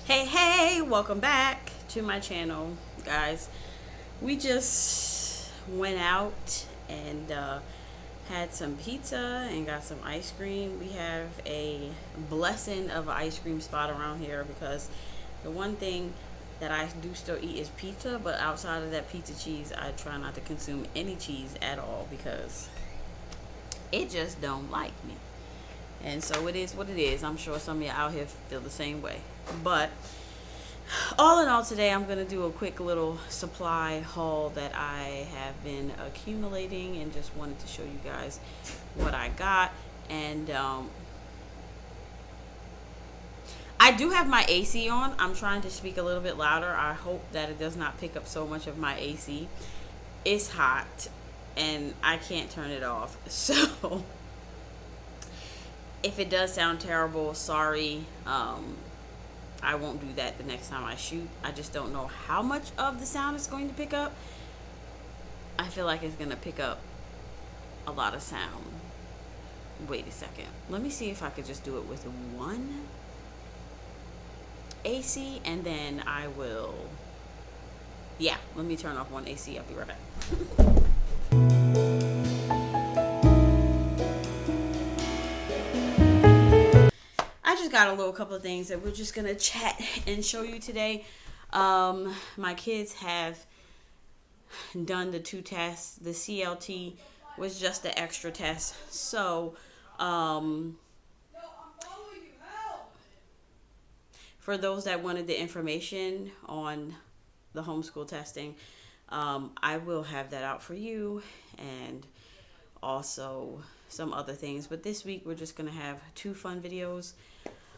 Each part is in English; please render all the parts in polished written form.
Hey, welcome back to my channel, guys. We just went out and had some pizza and got some ice cream. We have a blessing of an ice cream spot around here because the one thing that I do still eat is pizza, but outside of that pizza cheese, I try not to consume any cheese at all because it just don't like me. And so it is what it is. I'm sure some of you out here feel the same way. But all in all, today I'm going to do a quick little supply haul that I have been accumulating and just wanted to show you guys what I got. And I do have my AC on. I'm trying to speak a little bit louder. I hope that it does not pick up so much of my AC. It's hot and I can't turn it off. So if it does sound terrible, sorry. I won't do that the next time I shoot. I just don't know how much of the sound it's going to pick up. I feel like it's going to pick up a lot of sound. Wait a second. Let me see if I could just do it with one AC and then I will... Yeah, let me turn off one AC. I'll be right back. I just got a little couple of things that we're just going to chat and show you today. My kids have done the 2 tests. The CLT was just the extra test. So, for those that wanted the information on the homeschool testing, I will have that out for you and also some other things. But this week we're just going to have 2 fun videos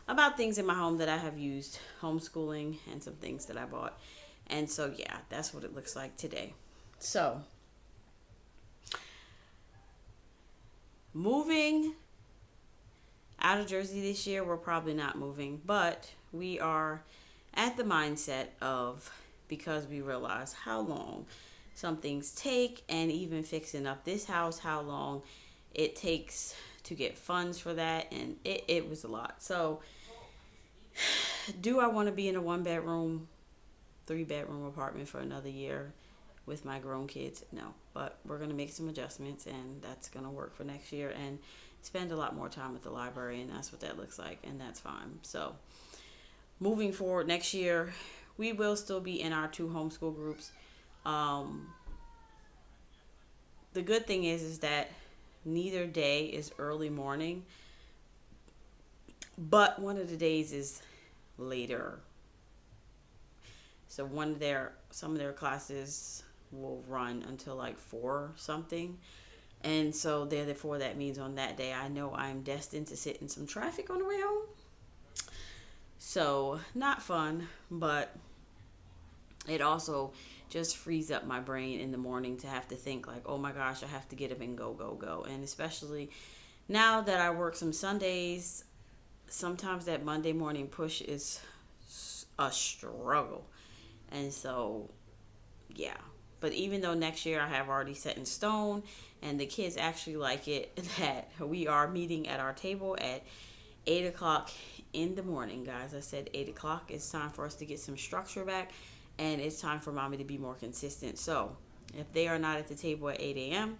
about things in my home that I have used homeschooling and some things that I bought. And so yeah, that's what it looks like today. So moving out of Jersey this year, we're probably not moving, but we are at the mindset of, because we realize how long some things take, and even fixing up this house, how long it takes to get funds for that, and it was a lot. So do I want to be in a 1-bedroom, 3-bedroom apartment for another year with my grown kids? No, but we're going to make some adjustments and that's going to work for next year and spend a lot more time at the library, and that's what that looks like, and that's fine. So moving forward next year, we will still be in our 2 homeschool groups. The good thing is that neither day is early morning, but one of the days is later. So some of their classes will run until like 4 something. And so therefore that means on that day I know I'm destined to sit in some traffic on the way home. So not fun, but it also just frees up my brain in the morning to have to think like, oh my gosh, I have to get up and go. And especially now that I work some Sundays, sometimes that Monday morning push is a struggle. And so, yeah. But even though next year I have already set in stone and the kids actually like it, that we are meeting at our table at 8 o'clock in the morning, guys. I said 8 o'clock. It's time for us to get some structure back, and it's time for mommy to be more consistent. So if they are not at the table at 8 a.m.,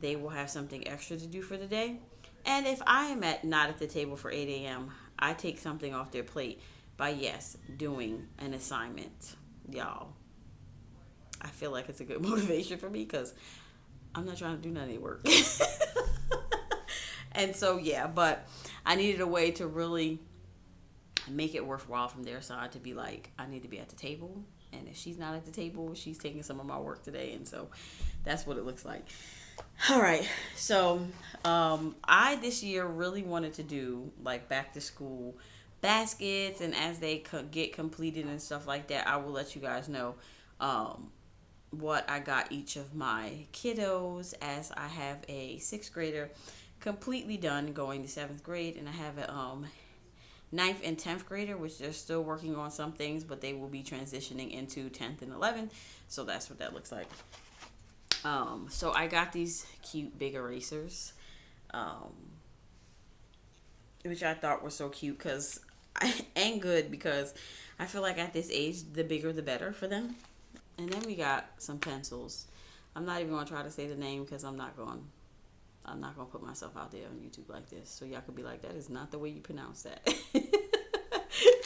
they will have something extra to do for the day. And if I am not at the table for 8 a.m., I take something off their plate by, yes, doing an assignment. Y'all, I feel like it's a good motivation for me because I'm not trying to do none of their work. And so, yeah, but I needed a way to really make it worthwhile from their side to be like, I need to be at the table. And if she's not at the table, she's taking some of my work today. And so that's what it looks like. All right. So I this year really wanted to do like back to school baskets. And as they get completed and stuff like that, I will let you guys know what I got each of my kiddos, as I have a 6th grader completely done going to 7th grade. And I have a 9th and 10th grader, which they're still working on some things, but they will be transitioning into 10th and 11th. So that's what that looks like. So I got these cute big erasers, which I thought were so cute and good because I feel like at this age, the bigger the better for them. And then we got some pencils. I'm not even gonna try to say the name because I'm not gonna put myself out there on YouTube like this. So y'all could be like, that is not the way you pronounce that.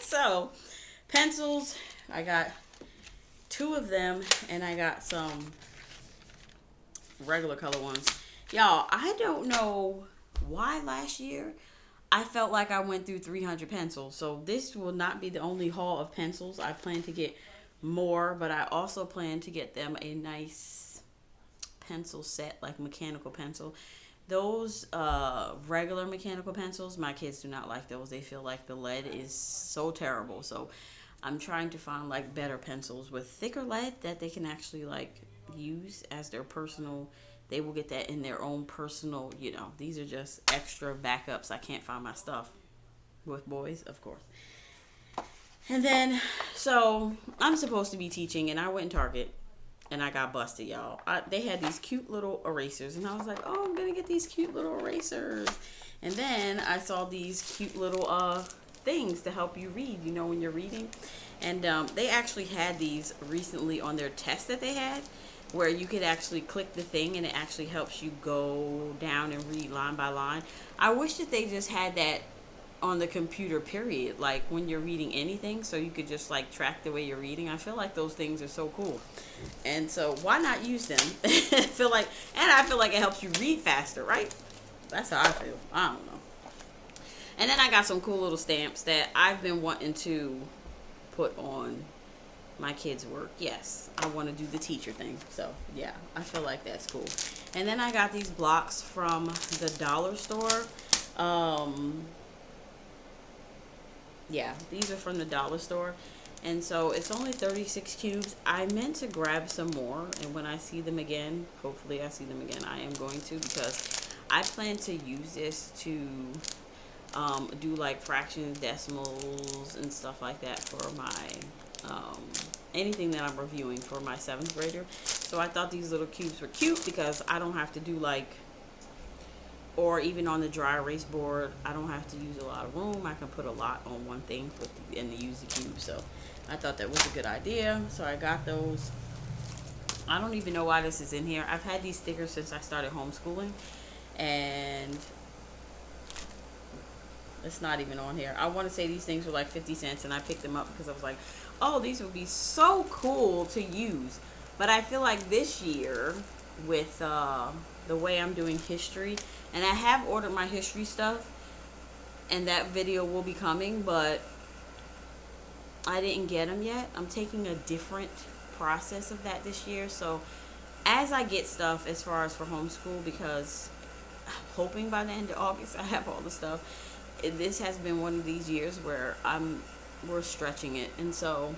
So, pencils, I got 2 of them, and I got some regular color ones. Y'all, I don't know why last year I felt like I went through 300 pencils. So this will not be the only haul of pencils. I plan to get more, but I also plan to get them a nice pencil set, like mechanical pencil. Those regular mechanical pencils, my kids do not like those. They feel like the lead is so terrible. So I'm trying to find like better pencils with thicker lead that they can actually like use as their personal. They will get that in their own personal, these are just extra backups. I can't find my stuff with boys, of course. And then, so I'm supposed to be teaching, and I went in Target and I got busted, y'all. They had these cute little erasers, and I was like, oh, I'm gonna get these cute little erasers. And then I saw these cute little things to help you read, when you're reading. And they actually had these recently on their test that they had, where you could actually click the thing and it actually helps you go down and read line by line. I wish that they just had that on the computer, period, like when you're reading anything, so you could just like track the way you're reading. I feel like those things are so cool, and so why not use them? I feel like it helps you read faster, right? That's how I feel. I don't know. And then I got some cool little stamps that I've been wanting to put on my kids' work. Yes, I want to do the teacher thing. So yeah, I feel like that's cool. And then I got these blocks from the dollar store. Yeah, these are from the dollar store. And so it's only 36 cubes. I meant to grab some more, and when I see them again, hopefully I see them again, I am going to, because I plan to use this to do like fractions, decimals, and stuff like that for my anything that I'm reviewing for my 7th grader. So I thought these little cubes were cute because I don't have to do like, or even on the dry erase board, I don't have to use a lot of room. I can put a lot on one thing and use the cube. So I thought that was a good idea. So I got those. I don't even know why this is in here. I've had these stickers since I started homeschooling, and it's not even on here. I want to say these things were like 50 cents, and I picked them up because I was like, oh, these would be so cool to use. But I feel like this year, with the way I'm doing history, and I have ordered my history stuff, and that video will be coming, but I didn't get them yet. I'm taking a different process of that this year. So as I get stuff as far as for homeschool, because I'm hoping by the end of August I have all the stuff. This has been one of these years where we're stretching it, and so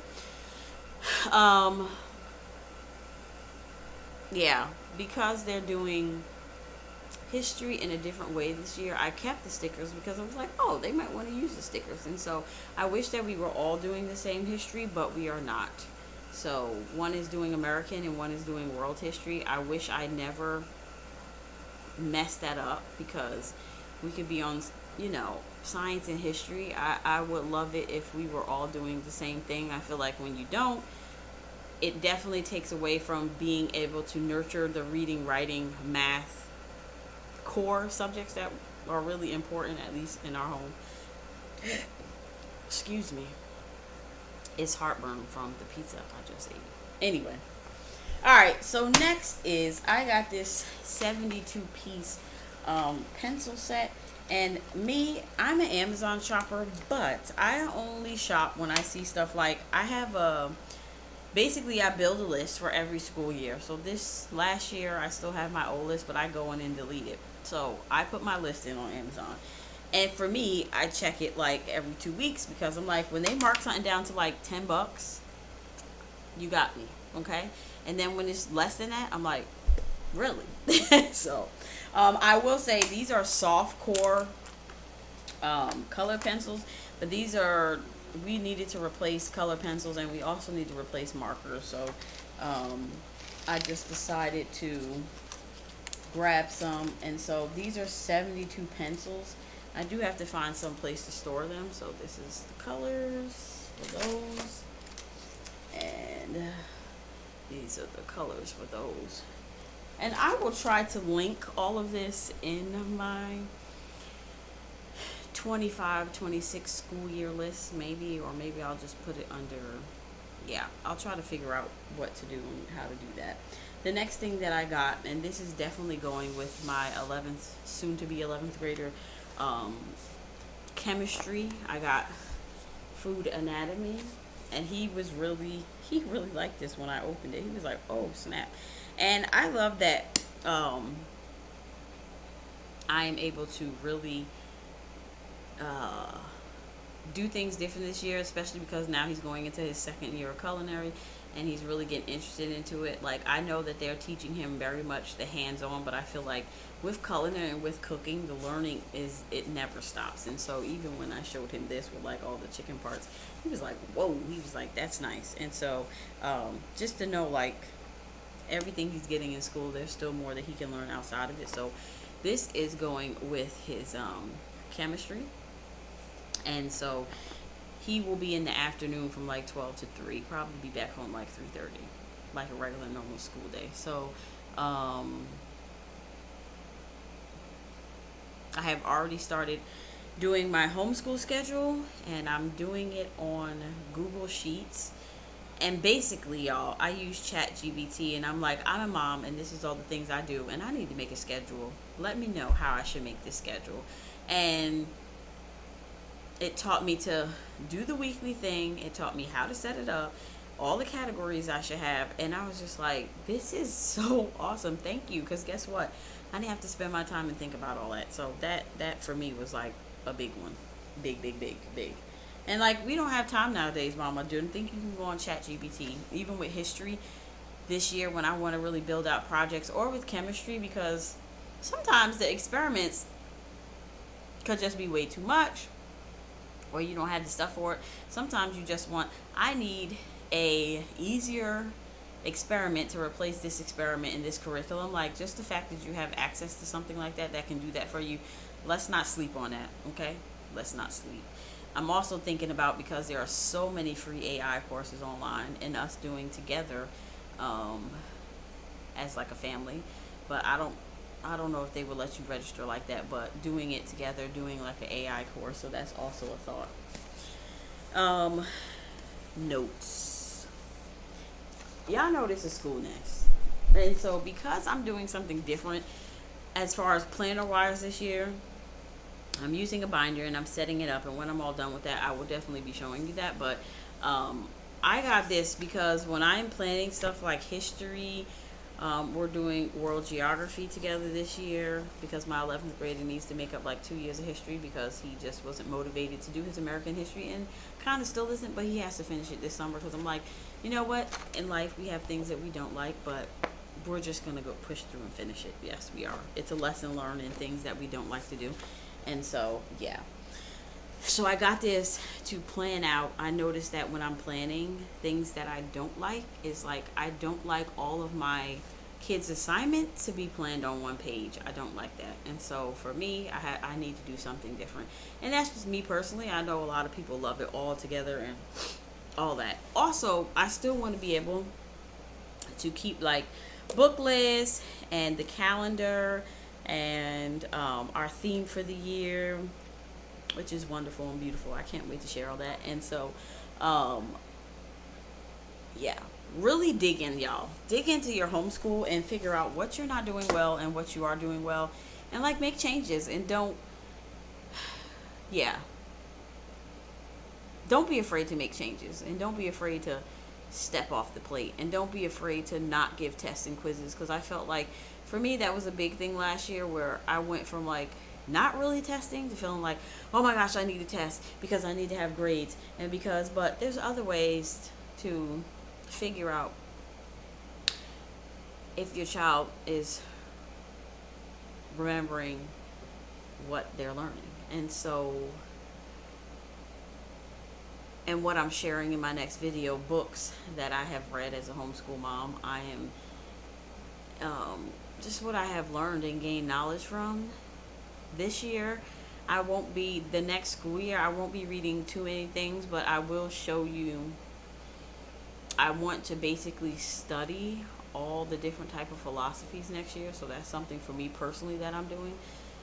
yeah, because they're doing history in a different way this year, I kept the stickers because I was like, oh, they might want to use the stickers. And so I wish that we were all doing the same history, but we are not. So one is doing American and one is doing world history. I wish I never messed that up, because we could be on science and history. I would love it if we were all doing the same thing. I feel like when you don't, it definitely takes away from being able to nurture the reading, writing, math core subjects that are really important, at least in our home. Excuse me. It's heartburn from the pizza I just ate. Anyway. Alright, so next is I got this 72 piece pencil set. And I'm an Amazon shopper, but I only shop when I see stuff like, I have basically I build a list for every school year. So this last year I still have my old list, but I go in and delete it. So I put my list in on Amazon. And for me, I check it like every 2 weeks, because I'm like, when they mark something down to like $10, you got me, okay? And then when it's less than that, I'm like, really? So I will say these are soft core color pencils, but we needed to replace color pencils, and we also need to replace markers. So I just decided to grab some, and so these are 72 pencils. I do have to find some place to store them, so this is the colors for those. these are the colors for those. And I will try to link all of this in my 25-26 school year list, maybe, or maybe I'll just put it under. Yeah, I'll try to figure out what to do and how to do that. The next thing that I got, and this is definitely going with my 11th, soon to be 11th grader, chemistry. I got food anatomy, and he really liked this when I opened it. He was like, oh snap. And I love that I am able to really do things different this year, especially because now he's going into his second year of culinary and he's really getting interested into it. Like, I know that they're teaching him very much the hands-on, but I feel like with culinary and with cooking, the learning it never stops. And so even when I showed him this with like all the chicken parts, he was like, whoa, he was like, that's nice. And so just to know, like, everything he's getting in school, there's still more that he can learn outside of it. So this is going with his chemistry. And so he will be in the afternoon from like 12 to 3, probably be back home like 3:30, like a regular normal school day. So I have already started doing my homeschool schedule, and I'm doing it on Google Sheets. And basically, y'all, I use ChatGPT, and I'm like, I'm a mom, and this is all the things I do, and I need to make a schedule. Let me know how I should make this schedule. And it taught me to do the weekly thing. It taught me how to set it up, all the categories I should have. And I was just like, this is so awesome. Thank you. Because guess what? I didn't have to spend my time and think about all that. So that for me was like a big one. Big. And like, we don't have time nowadays, Mama. Do you think you can go on ChatGPT? Even with history this year, when I want to really build out projects, or with chemistry, because sometimes the experiments could just be way too much, or you don't have the stuff for it. Sometimes you just want, I need a easier experiment to replace this experiment in this curriculum. Like, just the fact that you have access to something like that can do that for you. Let's not sleep on that, okay? Let's not sleep. I'm also thinking about, because there are so many free AI courses online, and us doing together as like a family, but I don't know if they will let you register like that, but doing it together, doing like an AI course, so that's also a thought. Notes. Y'all know this is school next. And so because I'm doing something different as far as planner wise this year, I'm using a binder and I'm setting it up, and when I'm all done with that, I will definitely be showing you that. But I got this because when I'm planning stuff like history, we're doing world geography together this year, because my 11th grader needs to make up like 2 years of history, because he just wasn't motivated to do his American history, and kind of still isn't, but he has to finish it this summer, because I'm like, you know what, in life we have things that we don't like, but we're just going to go push through and finish it. Yes, we are. It's a lesson learned in things that we don't like to do. And so, yeah. So I got this to plan out. I noticed that when I'm planning things that I don't like, is like, I don't like all of my kids' assignment to be planned on one page. I don't like that. And so for me, I need to do something different. And that's just me personally. I know a lot of people love it all together and all that. Also, I still want to be able to keep like book lists and the calendar and our theme for the year, which is wonderful and beautiful. I can't wait to share all that. And so yeah, really dig in, y'all. Dig into your homeschool and figure out what you're not doing well and what you are doing well, and like make changes. And don't be afraid to make changes, and don't be afraid to step off the plate, and don't be afraid to not give tests and quizzes, because I felt like for me that was a big thing last year, where I went from like not really testing to feeling like, oh my gosh, I need to test because I need to have grades, and but there's other ways to figure out if your child is remembering what they're learning. And so, and what I'm sharing in my next video, books that I have read as a homeschool mom, I am just what I have learned and gained knowledge from. This year, the next school year, I won't be reading too many things, but I will show you, I want to basically study all the different type of philosophies next year. So that's something for me personally that I'm doing.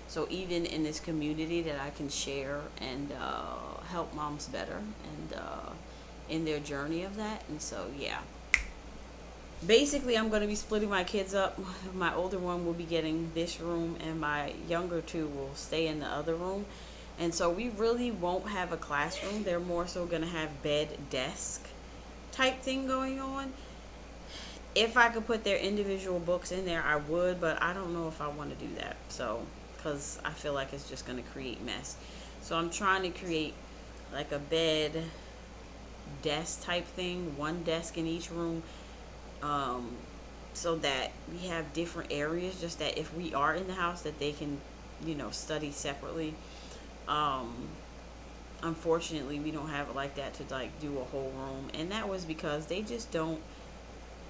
So even in this community that I can share and help moms better and in their journey of that. And so yeah, basically I'm going to be splitting my kids up. My older one will be getting this room and my younger two will stay in the other room. And so we really won't have a classroom. They're more so going to have bed desk type thing going on. If I could put their individual books in there, I would, but I don't know if I want to do that. So, because I feel like it's just going to create mess. So I'm trying to create like a bed desk type thing, one desk in each room, so that we have different areas, just that if we are in the house that they can, study separately. Unfortunately, we don't have it like that to like do a whole room, and that was because they just don't,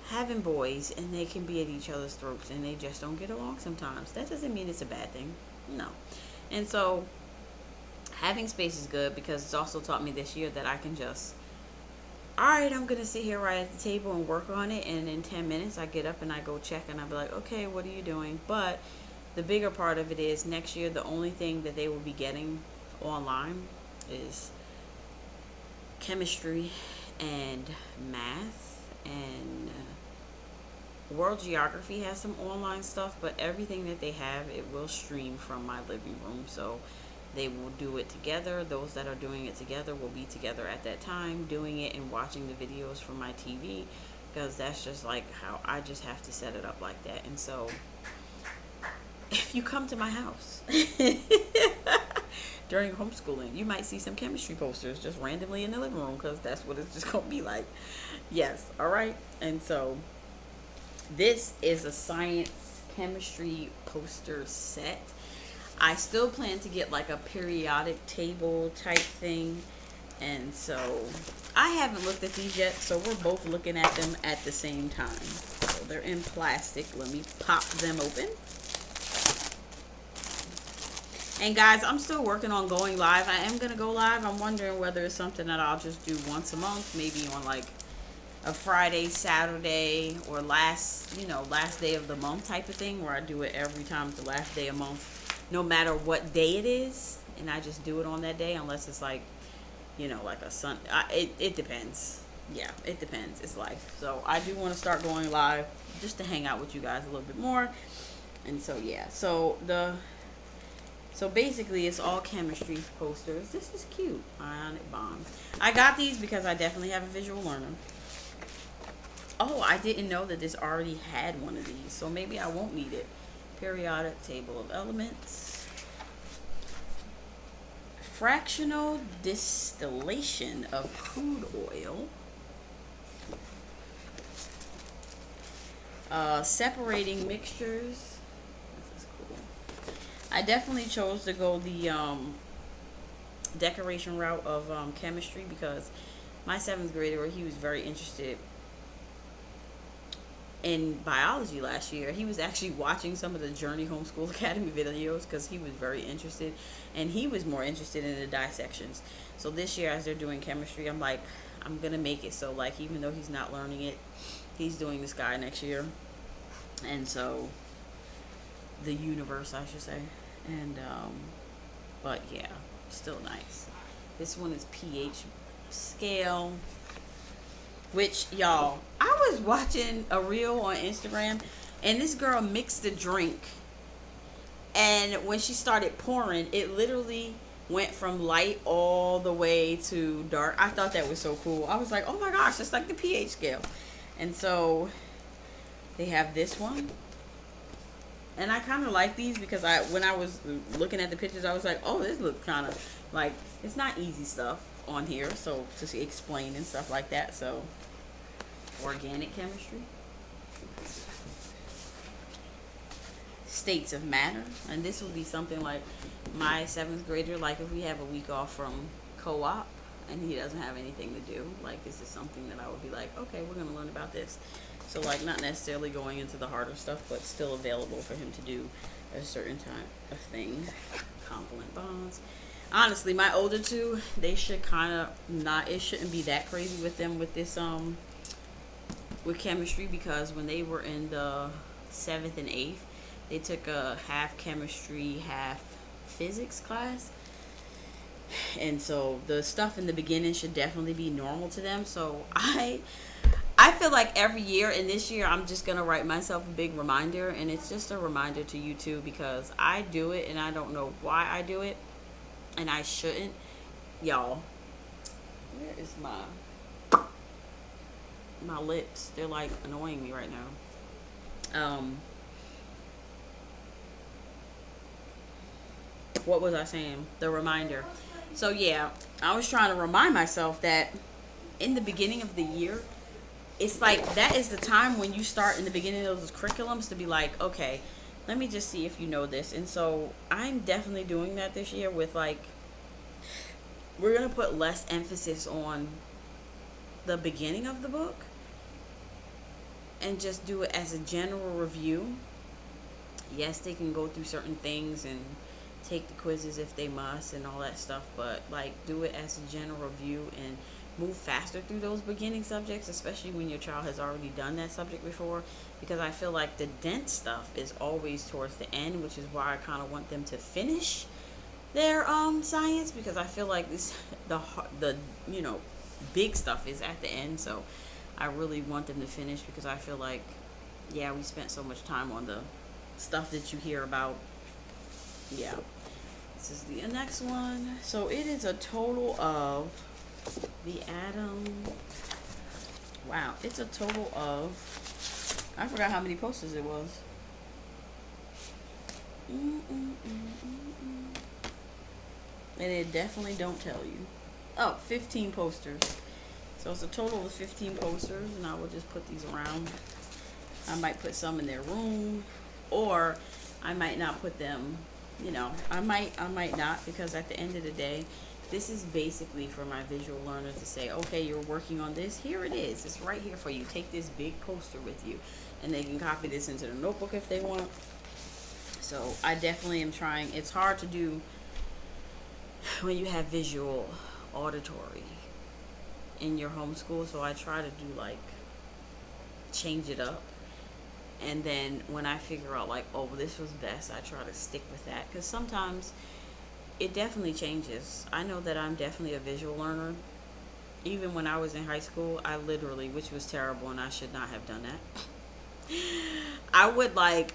having boys and they can be at each other's throats and they just don't get along sometimes. That doesn't mean it's a bad thing, no. And so having space is good because it's also taught me this year that I can just, all right, I'm gonna sit here right at the table and work on it, and in 10 minutes I get up and I go check and I'll be like, okay, what are you doing? But the bigger part of it is next year the only thing that they will be getting online is chemistry and math, and world geography has some online stuff, but everything that they have, it will stream from my living room. So they will do it together. Those that are doing it together will be together at that time doing it and watching the videos from my TV, because that's just like how I just have to set it up like that. And so if you come to my house during homeschooling, you might see some chemistry posters just randomly in the living room, because that's what it's just going to be like. Yes, all right. And so this is a science chemistry poster set. I still plan to get like a periodic table type thing. And so I haven't looked at these yet, so we're both looking at them at the same time. So they're in plastic. Let me pop them open. And guys, I'm still working on going live. I am going to go live. I'm wondering whether it's something that I'll just do once a month, maybe on like a Friday, Saturday, or last day of the month type of thing, where I do it every time it's the last day of month, no matter what day it is, and I just do it on that day, unless it's like, like a Sunday. It depends. Yeah, it depends. It's life. So I do want to start going live just to hang out with you guys a little bit more. And so yeah, so basically it's all chemistry posters. This is cute. Ionic bond. I got these because I definitely have a visual learner. Oh, I didn't know that this already had one of these, so maybe I won't need it. Periodic table of elements. Fractional distillation of crude oil. Separating mixtures. This is cool. I definitely chose to go the decoration route of chemistry, because my 7th grader, he was very interested in biology last year. He was actually watching some of the Journey Homeschool Academy videos because he was very interested, and he was more interested in the dissections. So this year, as they're doing chemistry, I'm like, I'm gonna make it so like, even though he's not learning it, he's doing this guy next year. And so the universe, I should say. And but yeah, still nice. This one is pH scale, which, y'all, I was watching a reel on Instagram, and this girl mixed a drink, and when she started pouring, it literally went from light all the way to dark. I thought that was so cool. I was like, oh my gosh, it's like the pH scale. And so they have this one, and I kind of like these because when I was looking at the pictures, I was like, oh, this looks kind of like, it's not easy stuff on here, so to explain and stuff like that. So organic chemistry, states of matter, and this will be something like my 7th grader, like if we have a week off from co-op and he doesn't have anything to do, like this is something that I would be like, okay, we're going to learn about this. So like, not necessarily going into the harder stuff, but still available for him to do a certain type of thing. Covalent bonds. Honestly, my older two, they should kind of not, it shouldn't be that crazy with them with this with chemistry, because when they were in the 7th and 8th, they took a half chemistry, half physics class. And so the stuff in the beginning should definitely be normal to them. So I feel like every year, and this year I'm just going to write myself a big reminder, and it's just a reminder to you too, because I do it and I don't know why I do it, and I shouldn't. Y'all, where is my lips? They're like annoying me right now. What was I saying? The reminder. So yeah, I was trying to remind myself that in the beginning of the year, it's like that is the time when you start in the beginning of those curriculums to be like, okay, let me just see if you know this. And so I'm definitely doing that this year with like, we're going to put less emphasis on the beginning of the book and just do it as a general review. Yes, they can go through certain things and take the quizzes if they must and all that stuff, but like do it as a general review and move faster through those beginning subjects, especially when your child has already done that subject before, because I feel like the dense stuff is always towards the end, which is why I kind of want them to finish their science, because I feel like this the big stuff is at the end. So I really want them to finish, because I feel like, yeah, we spent so much time on the stuff that you hear about. Yeah, this is the next one. So it is a total of the atom. Wow, it's a total of, I forgot how many posters it was. And it definitely don't tell you. Oh, 15 posters. So it's a total of 15 posters, and I will just put these around. I might put some in their room, or I might not put them, I might not, because at the end of the day, this is basically for my visual learner to say, okay, you're working on this. Here it is. It's right here for you. Take this big poster with you, and they can copy this into the notebook if they want. So I definitely am trying. It's hard to do when you have visual, auditory in your homeschool. So I try to do like change it up. And then when I figure out like, oh, this was best, I try to stick with that, because sometimes it definitely changes. I know that I'm definitely a visual learner. Even when I was in high school, I literally, which was terrible and I should not have done that, I would like,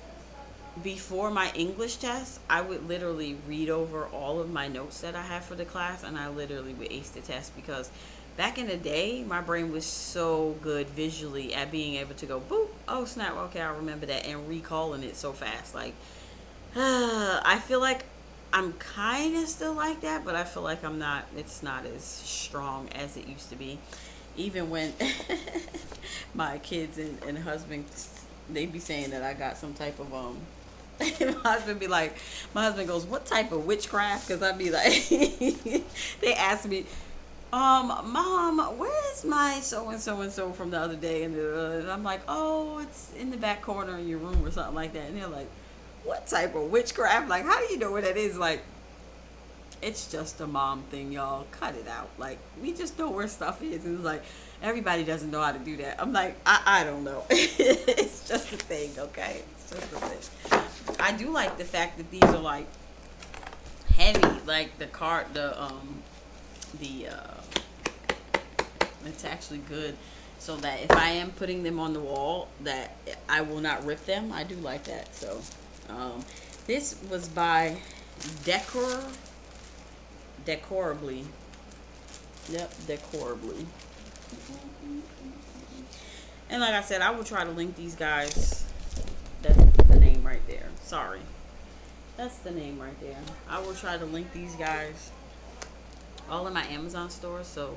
before my English test, I would literally read over all of my notes that I had for the class, and I literally would ace the test, because back in the day, my brain was so good visually at being able to go, boop, oh snap, okay, I remember that, and recalling it so fast. Like, I feel like I'm kind of still like that, but I feel like it's not as strong as it used to be. Even when my kids and husband, they'd be saying that I got some type of, my husband goes, what type of witchcraft? Because I'd be like, they ask me, Mom, where's my so-and-so from the other day? And I'm like, oh, it's in the back corner in your room or something like that. And they're like, what type of witchcraft? Like, how do you know what that is? Like, it's just a mom thing, y'all. Cut it out. Like, we just know where stuff is. And it's like, everybody doesn't know how to do that. I'm like, I don't know. It's just a thing, okay? It's just a thing. I do like the fact that these are, like, heavy. Like, it's actually good, so that if I am putting them on the wall, that I will not rip them. I do like that. So this was by Decorably. Yep, Decorably. And like I said, I will try to link these guys. That's the name right there. Sorry, that's the name right there. I will try to link these guys all in my Amazon store. So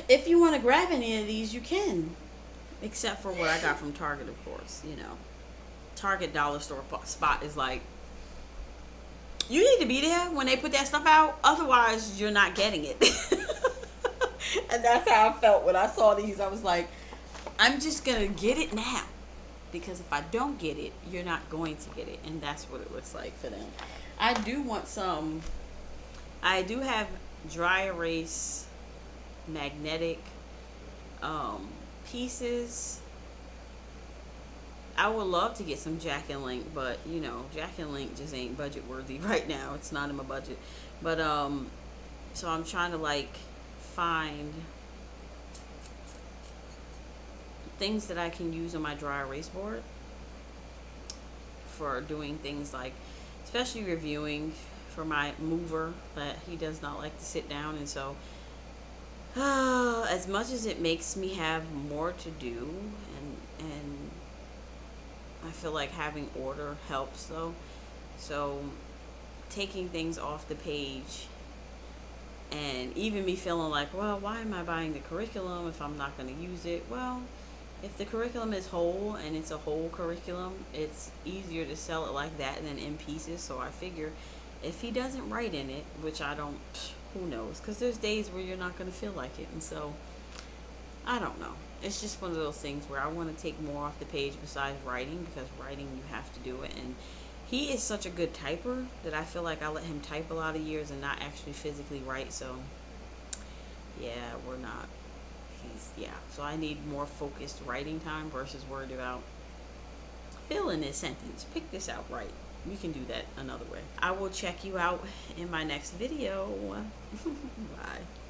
if you want to grab any of these, you can, except for what I got from Target, of course. Target dollar store spot is like, you need to be there when they put that stuff out, otherwise you're not getting it. And that's how I felt when I saw these. I was like, I'm just gonna get it now, because if I don't get it, you're not going to get it. And that's what it looks like for them. I do have dry erase magnetic pieces, I would love to get some Jack and Link, but you know, Jack and Link just ain't budget worthy right now. It's not in my budget. But so I'm trying to like find things that I can use on my dry erase board for doing things like, especially reviewing for my mover that he does not like to sit down. And so as much as it makes me have more to do, and I feel like having order helps though. So taking things off the page, and even me feeling like, well, why am I buying the curriculum if I'm not going to use it? Well, if the curriculum is whole and it's a whole curriculum, it's easier to sell it like that than in pieces. So I figure if he doesn't write in it, which I don't, who knows? Because there's days where you're not going to feel like it. And so I don't know. It's just one of those things where I want to take more off the page besides writing, because writing you have to do it. And he is such a good typer that I feel like I let him type a lot of years and not actually physically write. So yeah, we're not. So I need more focused writing time versus worried about fill in this sentence, pick this out right. We can do that another way. I will check you out in my next video. Bye.